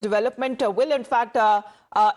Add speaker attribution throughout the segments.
Speaker 1: development will in fact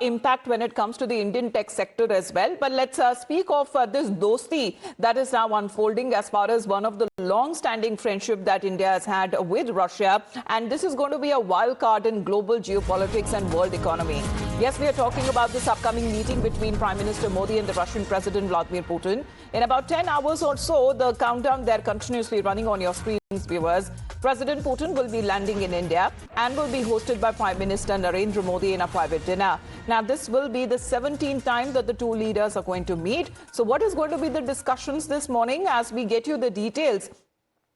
Speaker 1: impact when it comes to the Indian tech sector as well. But let's speak of this dosti that is now unfolding as far as one of the long-standing friendship that India has had with Russia. And this is going to be a wild card in global geopolitics and world economy. Yes, we are talking about this upcoming meeting between Prime Minister Modi and the Russian President Vladimir Putin. In about 10 hours or so, the countdown there continuously running on your screens, viewers. President Putin will be landing in India and will be hosted by Prime Minister Narendra Modi in a private dinner. Now, this will be the 17th time that the two leaders are going to meet. So what is going to be the discussions this morning as we get you the details,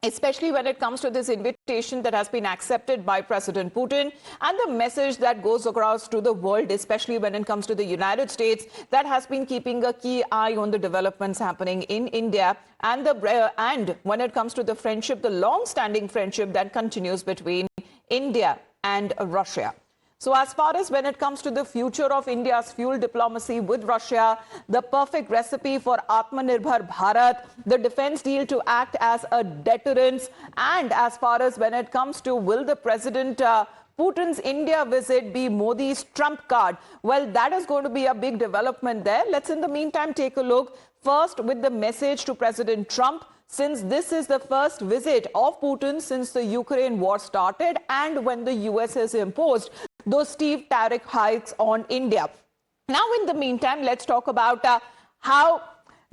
Speaker 1: especially when it comes to this invitation that has been accepted by President Putin and the message that goes across to the world, especially when it comes to the United States, that has been keeping a key eye on the developments happening in India and when it comes to the friendship, the long-standing friendship that continues between India and Russia. So as far as when it comes to the future of India's fuel diplomacy with Russia, the perfect recipe for Atmanirbhar Bharat, the defense deal to act as a deterrence, and as far as when it comes to will the President Putin's India visit be Modi's trump card? Well, that is going to be a big development there. Let's in the meantime take a look first with the message to President Trump, since this is the first visit of Putin since the Ukraine war started and when the US has imposed those steep tariff hikes on India. Now, in the meantime, let's talk about how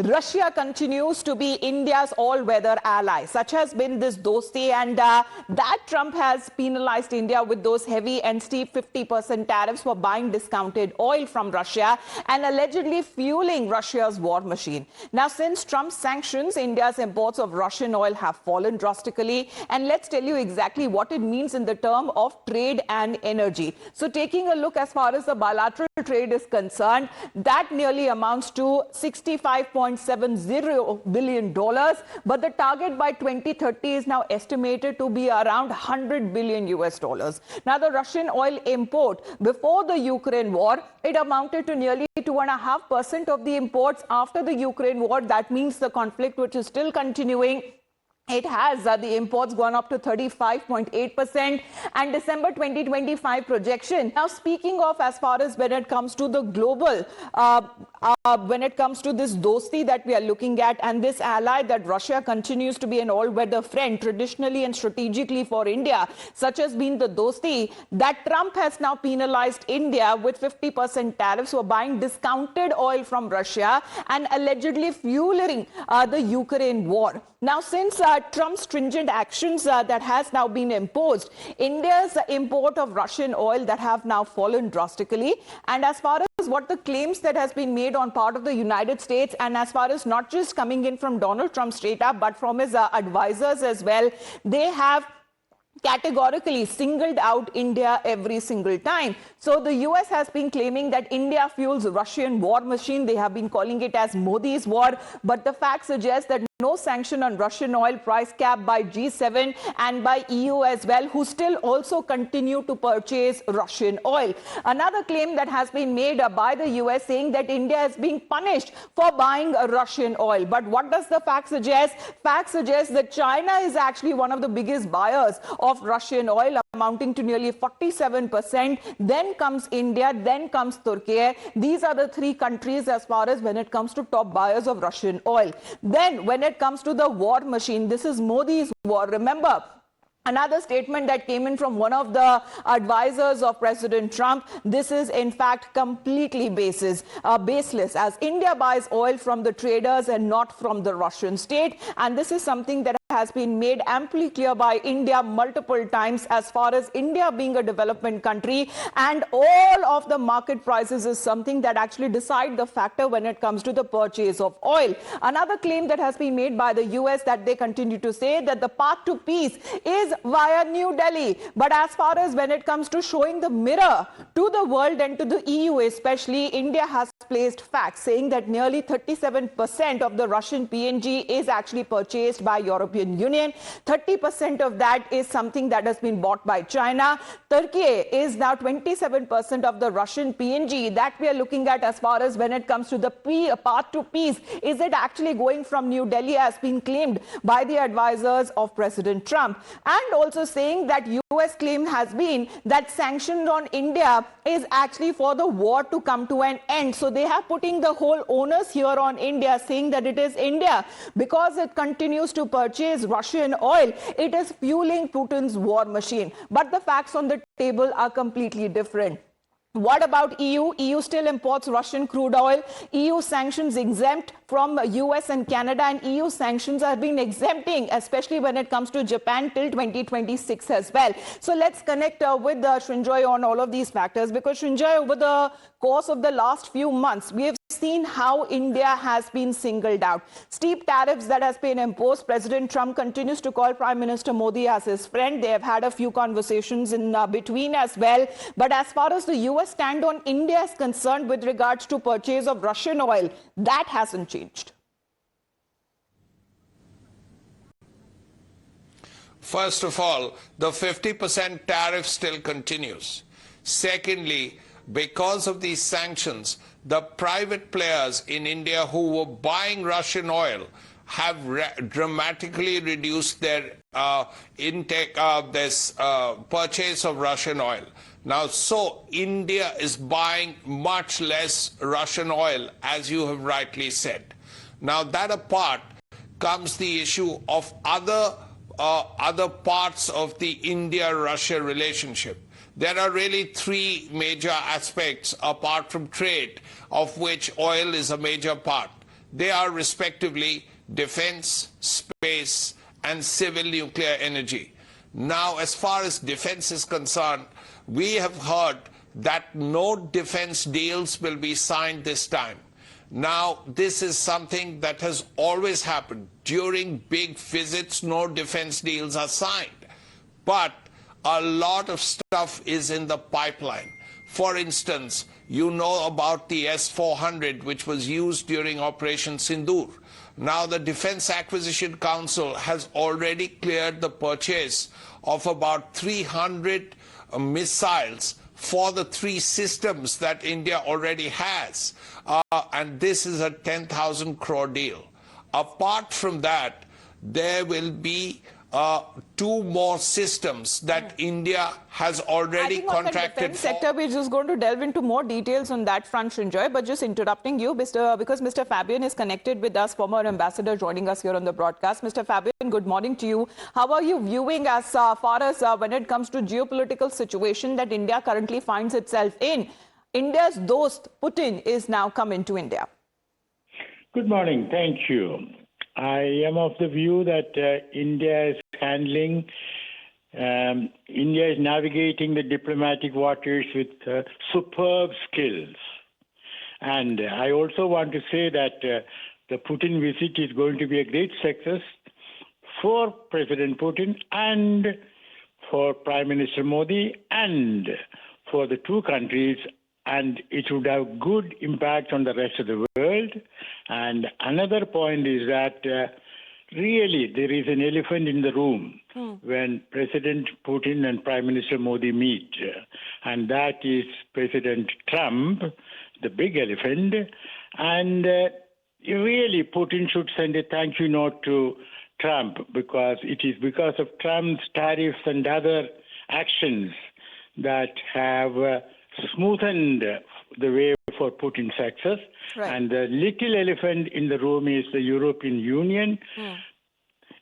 Speaker 1: Russia continues to be India's all-weather ally. Such has been this dosti, and that Trump has penalized India with those heavy and steep 50% tariffs for buying discounted oil from Russia and allegedly fueling Russia's war machine. Now, since Trump's sanctions, India's imports of Russian oil have fallen drastically. And let's tell you exactly what it means in the term of trade and energy. So taking a look as far as the bilateral trade is concerned, that nearly amounts to $65.70 billion, but the target by 2030 is now estimated to be around $100 billion US. Now, the Russian oil import before the Ukraine war, it amounted to nearly 2.5% of the imports after the Ukraine war. That means the conflict which is still continuing, it has the imports gone up to 35.8% and December 2025 projection. Now, speaking of as far as when it comes to the global, when it comes to this dosti that we are looking at and this ally that Russia continues to be an all-weather friend traditionally and strategically for India, such has been the dosti that Trump has now penalized India with 50% tariffs for buying discounted oil from Russia and allegedly fueling the Ukraine war. Now, since Trump's stringent actions that has now been imposed, India's import of Russian oil that have now fallen drastically. And as far as what the claims that has been made on part of the United States, and as far as not just coming in from Donald Trump's data, but from his advisors as well, they have categorically singled out India every single time. So the US has been claiming that India fuels Russian war machine. They have been calling it as Modi's war. But the facts suggest that no sanction on Russian oil, price cap by G7 and by EU as well, who still also continue to purchase Russian oil. Another claim that has been made by the US saying that India is being punished for buying Russian oil. But what does the fact suggest? Fact suggests that China is actually one of the biggest buyers of Russian oil, amounting to nearly 47%. Then comes India, then comes Turkey. These are the three countries as far as when it comes to top buyers of Russian oil. Then when it comes to the war machine, this is Modi's war. Remember, another statement that came in from one of the advisors of President Trump, this is in fact completely baseless, as India buys oil from the traders and not from the Russian state. And this is something that has been made amply clear by India multiple times as far as India being a development country, and all of the market prices is something that actually decide the factor when it comes to the purchase of oil. Another claim that has been made by the US that they continue to say that the path to peace is via New Delhi. But as far as when it comes to showing the mirror to the world and to the EU especially, India has placed facts saying that nearly 37% of the Russian PNG is actually purchased by European European Union. 30% of that is something that has been bought by China. Turkey is now 27% of the Russian PNG that we are looking at as far as when it comes to the path to peace. Is it actually going from New Delhi as been claimed by the advisors of President Trump? And also saying that US claim has been that sanctions on India is actually for the war to come to an end. So they have putting the whole onus here on India, saying that it is India, because it continues to purchase Russian oil, it is fueling Putin's war machine. But the facts on the table are completely different. What about EU? EU still imports Russian crude oil. EU sanctions exempt from US and Canada, and EU sanctions have been exempting, especially when it comes to Japan, till 2026 as well. So let's connect with Srinjoy on all of these factors, because Srinjoy, over the course of the last few months, we have seen how India has been singled out. Steep tariffs that has been imposed. President Trump continues to call Prime Minister Modi as his friend. They have had a few conversations in between as well. But as far as the US stand on India is concerned with regards to purchase of Russian oil, that hasn't changed.
Speaker 2: First of all, the 50% tariff still continues. Secondly, because of these sanctions, the private players in India who were buying Russian oil have dramatically reduced their intake of this purchase of Russian oil. Now, so India is buying much less Russian oil, as you have rightly said. Now, that apart comes the issue of other parts of the India-Russia relationship. There are really three major aspects apart from trade, of which oil is a major part. They are respectively defense, space, and civil nuclear energy. Now, as far as defense is concerned, we have heard that no defense deals will be signed this time. Now, this is something that has always happened. During big visits, no defense deals are signed. But a lot of stuff is in the pipeline. For instance, you know about the S-400, which was used during Operation Sindoor. Now, the Defense Acquisition Council has already cleared the purchase of about 300 missiles for the three systems that India already has. And this is a 10,000 crore deal. Apart from that, there will be two more systems that India has already contracted
Speaker 1: for. Defense sector, we're just going to delve into more details on that front, Srinjoy, but just interrupting you, because Mr. Fabian is connected with us, former ambassador joining us here on the broadcast. Mr. Fabian, good morning to you. How are you viewing as far as when it comes to geopolitical situation that India currently finds itself in? India's dost, Putin, is now coming to India.
Speaker 3: Good morning. Thank you. I am of the view that India is navigating the diplomatic waters with superb skills. And I also want to say that the Putin visit is going to be a great success for President Putin and for Prime Minister Modi and for the two countries, and it would have good impact on the rest of the world. And another point is that really there is an elephant in the room when President Putin and Prime Minister Modi meet, and that is President Trump, the big elephant. And really Putin should send a thank you note to Trump, because it is because of Trump's tariffs and other actions that have smoothened the way for Putin's success.
Speaker 1: Right.
Speaker 3: And the little elephant in the room is the European Union.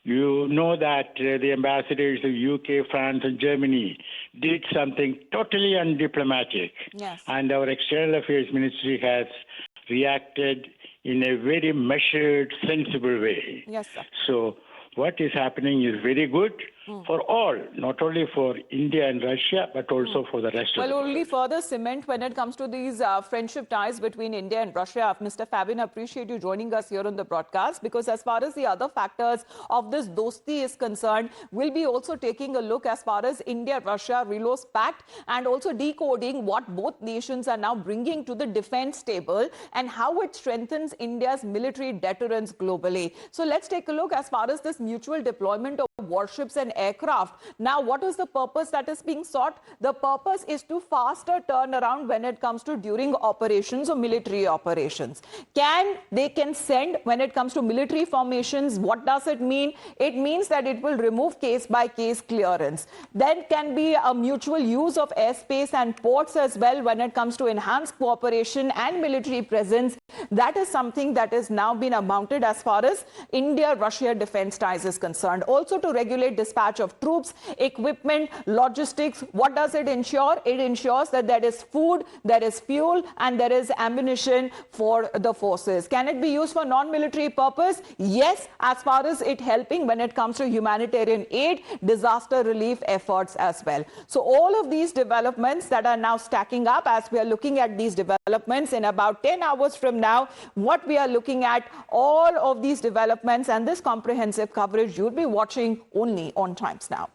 Speaker 3: You know that the ambassadors of UK, France, and Germany did something totally undiplomatic.
Speaker 1: Yes.
Speaker 3: And our External Affairs Ministry has reacted in a very measured, sensible way.
Speaker 1: Yes, sir.
Speaker 3: So what is happening is very good. for all, not only for India and Russia, but also for the rest of
Speaker 1: Well,
Speaker 3: the world.
Speaker 1: only further cement when it comes to these friendship ties between India and Russia. Mr. Fabin, I appreciate you joining us here on the broadcast, because as far as the other factors of this dosti is concerned, we'll be also taking a look as far as India-Russia Relos Pact and also decoding what both nations are now bringing to the defense table and how it strengthens India's military deterrence globally. So let's take a look as far as this mutual deployment of warships and aircraft. Now, what is the purpose that is being sought? The purpose is to faster turnaround when it comes to during operations or military operations. They can send when it comes to military formations. What does it mean? It means that it will remove case by case clearance. Then can be a mutual use of airspace and ports as well when it comes to enhanced cooperation and military presence. That is something that has now been amounted as far as India-Russia defense ties is concerned. Also to regulate dispatch of troops, equipment, logistics. What does it ensure? It ensures that there is food, there is fuel, and there is ammunition for the forces. Can it be used for non-military purpose? Yes, as far as it helping when it comes to humanitarian aid, disaster relief efforts as well. So all of these developments that are now stacking up, as we are looking at these developments in about 10 hours from now, what we are looking at, all of these developments and this comprehensive coverage you'll be watching only on Times Now.